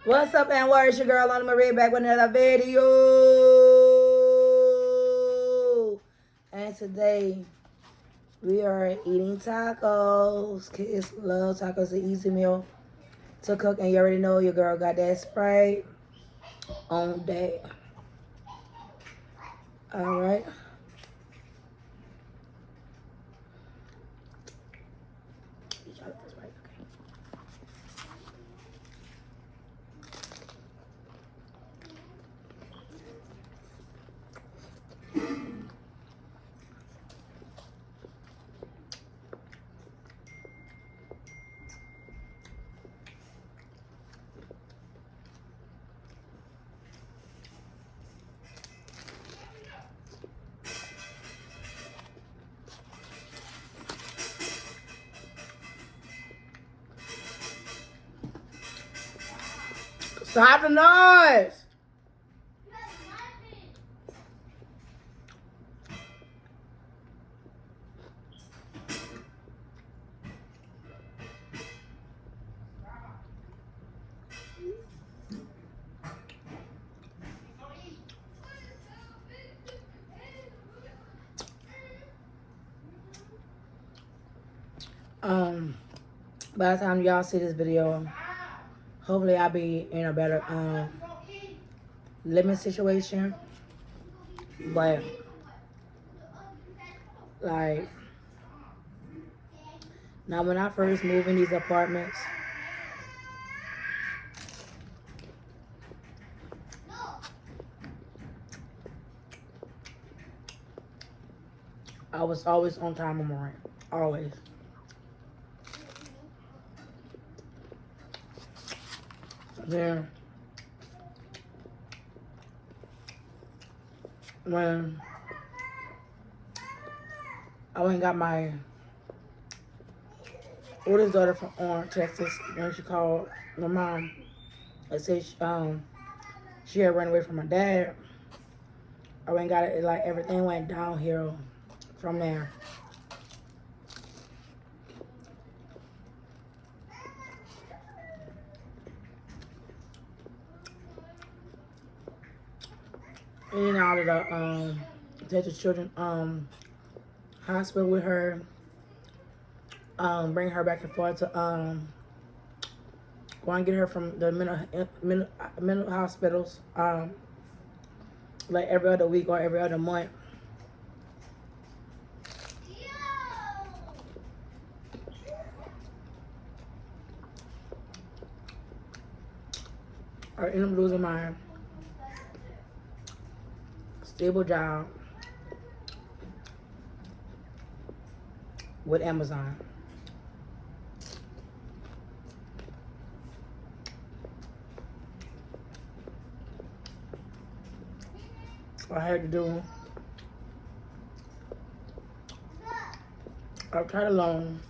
What's up, and where's your girl on Marie back with another video? And today we are eating tacos. Kids love tacos, an easy meal to cook, and you already know your girl got that Sprite on deck. All right. Stop the noise. By the time y'all see this video, hopefully I'll be in a better living situation. But like now, when I first moved in these apartments, I was always on time on my rent. Always. Then when I went and got my oldest daughter from Orange, Texas, when she called my mom and said she had run away from my dad, I went and got it. Like everything went downhill from there. And then out of the take the children hospital with her, bring her back and forth to go and get her from the mental hospitals like every other week or every other month. I ended up losing my stable job with Amazon. I had to do I tried a loan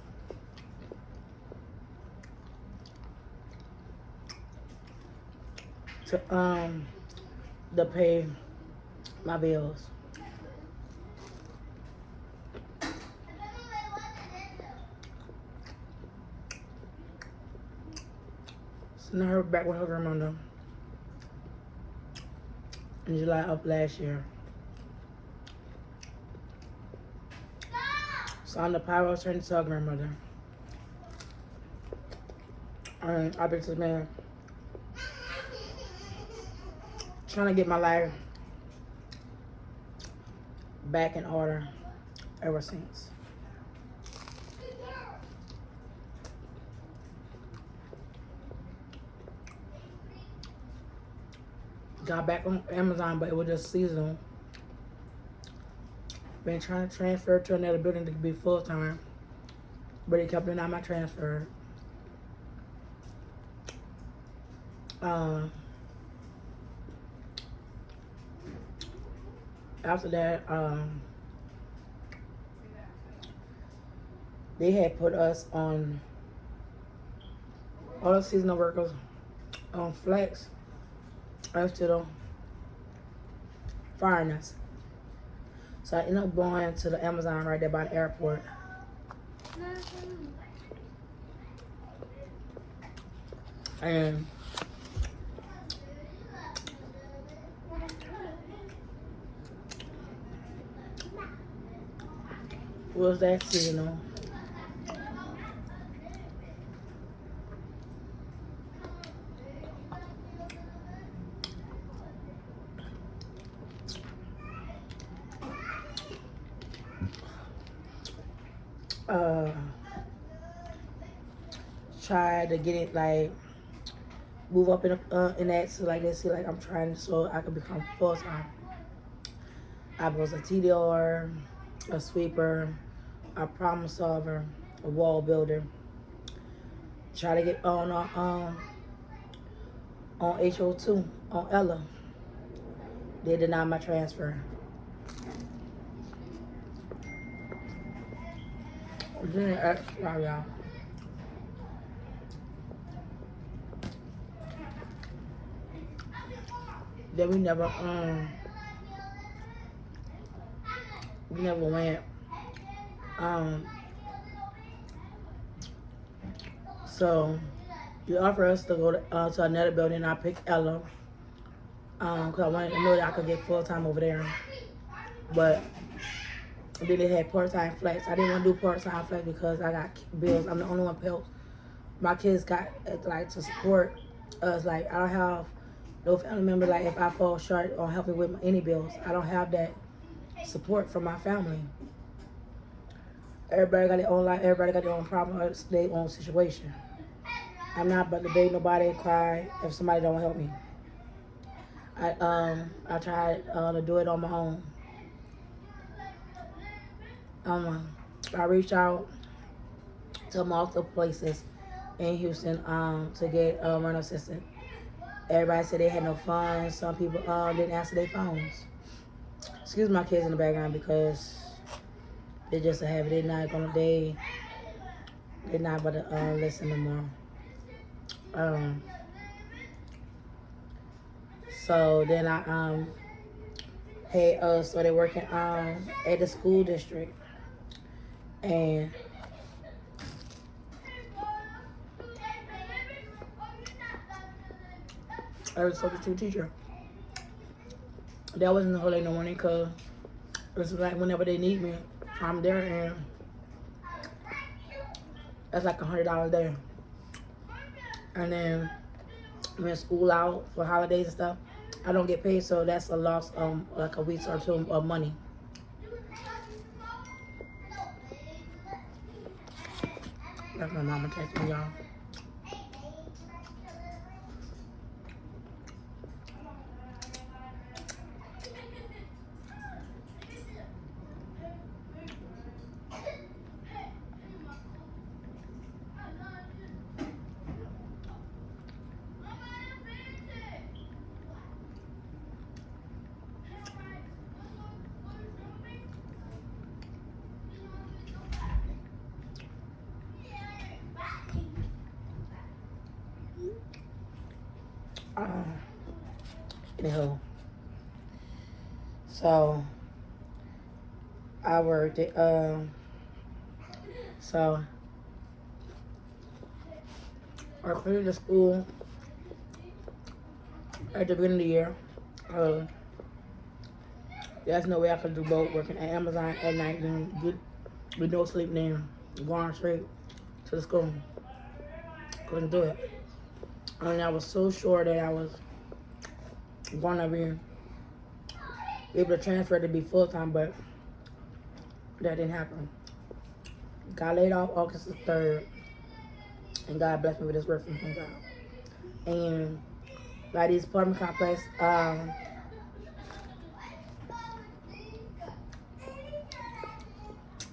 to pay my bills. So now her back with her grandmother in July of last year. So I'm the power of attorney to her grandmother. And I've been to man trying to get my life back in order ever since. Got back on Amazon, but it was just seasonal. Been trying to transfer to another building to be full time, but it kept denying my transfer. After that, they had put us on all the seasonal workers on flex instead of firing us. So I ended up going to the Amazon right there by the airport. And Was that seasonal? Uh, try to get it like move up in that, so like they see like I'm trying so I can become full time. I was a TDR, a sweeper, a problem solver, a wall builder. Try to get on HO2 on Ella. They denied my transfer. Sorry, y'all. Then we never went. Um, so you offer us to go to another building. I picked Ella. Cause I wanted to know that I could get full time over there. But then they had part time flex. I didn't want to do part time flex because I got bills. I'm the only one paying. My kids got like to support us. Like I don't have no family member. Like if I fall short or help me with any bills, I don't have that support from my family. Everybody got their own life. Everybody got their own problem or their own situation. I'm not about to beg nobody and cry if somebody don't help me. I tried to do it on my own. I reached out to multiple places in Houston to get a rental assistant. Everybody said they had no funds. Some people didn't answer their phones. Excuse my kids in the background because they just a habit. They're not about to listen no more. So then I started working at the school district, and I was a substitute teacher. That wasn't early in the morning because it's like whenever they need me, I'm there, and that's like $100 there. And then when school out for holidays and stuff, I don't get paid, so that's a loss of like a week or two of money. That's my mama texting me, y'all. Anyhow, so I worked at so I cleared the school at the beginning of the year. There's no way I could do both, working at Amazon at night and with no sleep, then going straight to the school. Couldn't do it. And I was so sure that I was going to be able to transfer to be full time, but that didn't happen. Got laid off August the 3rd, and God blessed me with this work from home job. And like these apartment complex,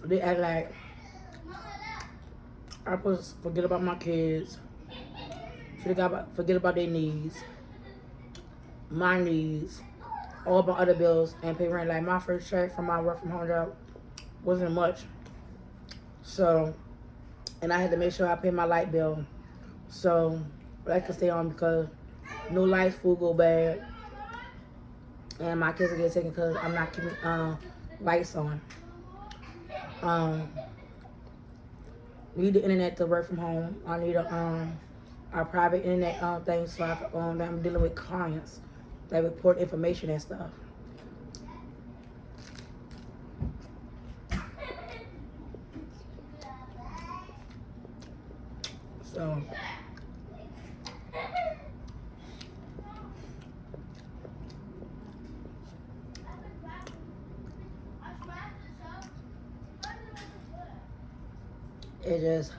they act like I'm supposed to forget about my kids, forget about their needs, my needs, all my other bills, and pay rent. Like my first check from my work from home job wasn't much, so, and I had to make sure I paid my light bill, so I could stay on because no lights, food go bad, and my kids will get taken because I'm not keeping lights on. Need the internet to work from home. I need a private internet thing so I'm dealing with clients that report information and stuff. So it just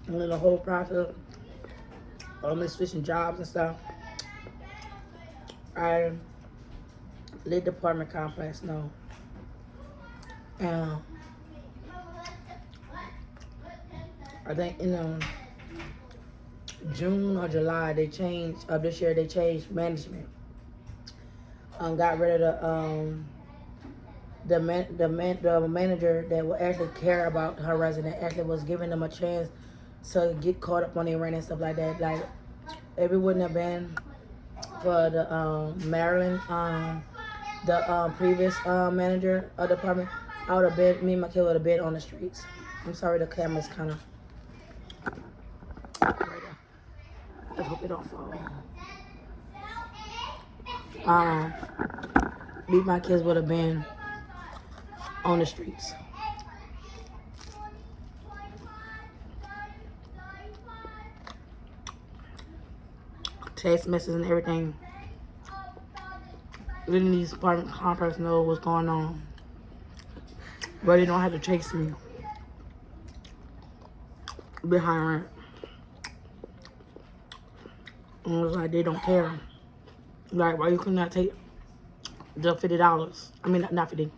the whole process of me switching jobs and stuff. I let the apartment complex know. And I think in June or July they changed. This year they changed management. Got rid of the manager that would actually care about her resident. Actually was giving them a chance to get caught up on their rent and stuff like that. Like if it wouldn't have been for the Maryland, the previous manager of the department, I would have been, me and my kid would have been on the streets. I'm sorry, the camera's kind of right there. I hope it don't fall. Me and my kids would have been on the streets. Text messages and everything. Letting these apartment complex know what's going on. But they don't have to chase me behind rent. And it was like they don't care. Like, why you could not take the $50? I mean, not 50,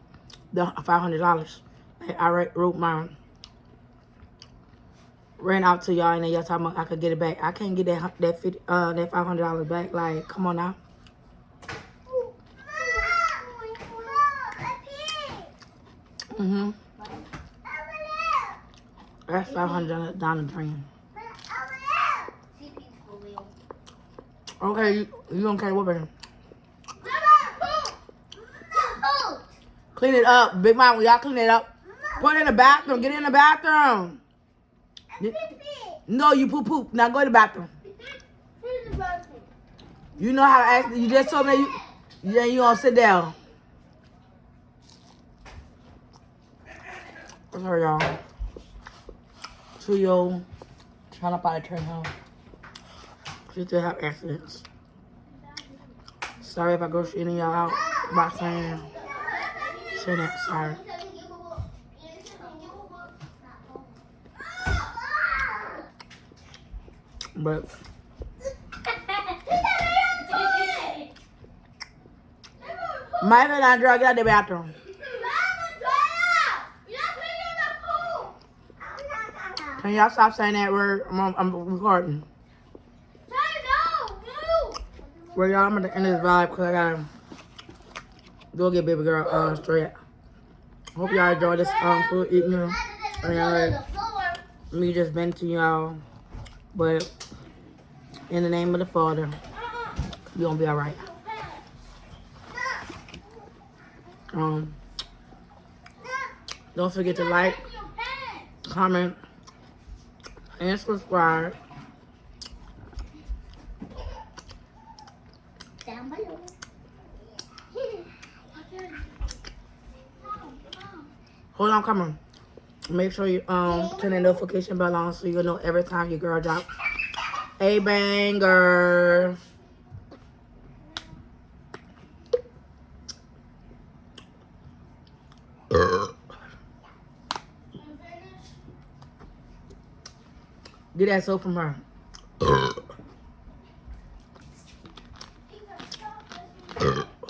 the $500. Like, I wrote my rent out to y'all, and then y'all talking about I could get it back. I can't get that $500 back. Like, come on now. That's $500 down the drain. Okay, you don't care what, baby? Clean it up, Big Mom. Y'all clean it up. Put it in the bathroom. Get in the bathroom. No, you poop. Now go to the bathroom. You know how to ask. You just told me you gonna sit down. Sorry, y'all. 2-year-old trying to buy a train home. She still have accidents. Sorry if I go shitting y'all out by saying that. Sorry. But Michael and Andrea, get out the bathroom. Can y'all stop saying that word? I'm recording. Well, y'all, I'm at the end of this vibe because I gotta go get baby girl straight. Hope y'all enjoy this food eating. Me just venting y'all, but in the name of the Father, you gonna be all right. Don't forget to like, comment, and subscribe. Down below. Hold on, come on. Make sure you turn the notification bell on so you'll know every time your girl drop a banger. Get that soap from her.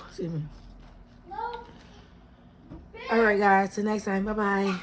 Excuse me. All right, guys. Till next time. Bye-bye.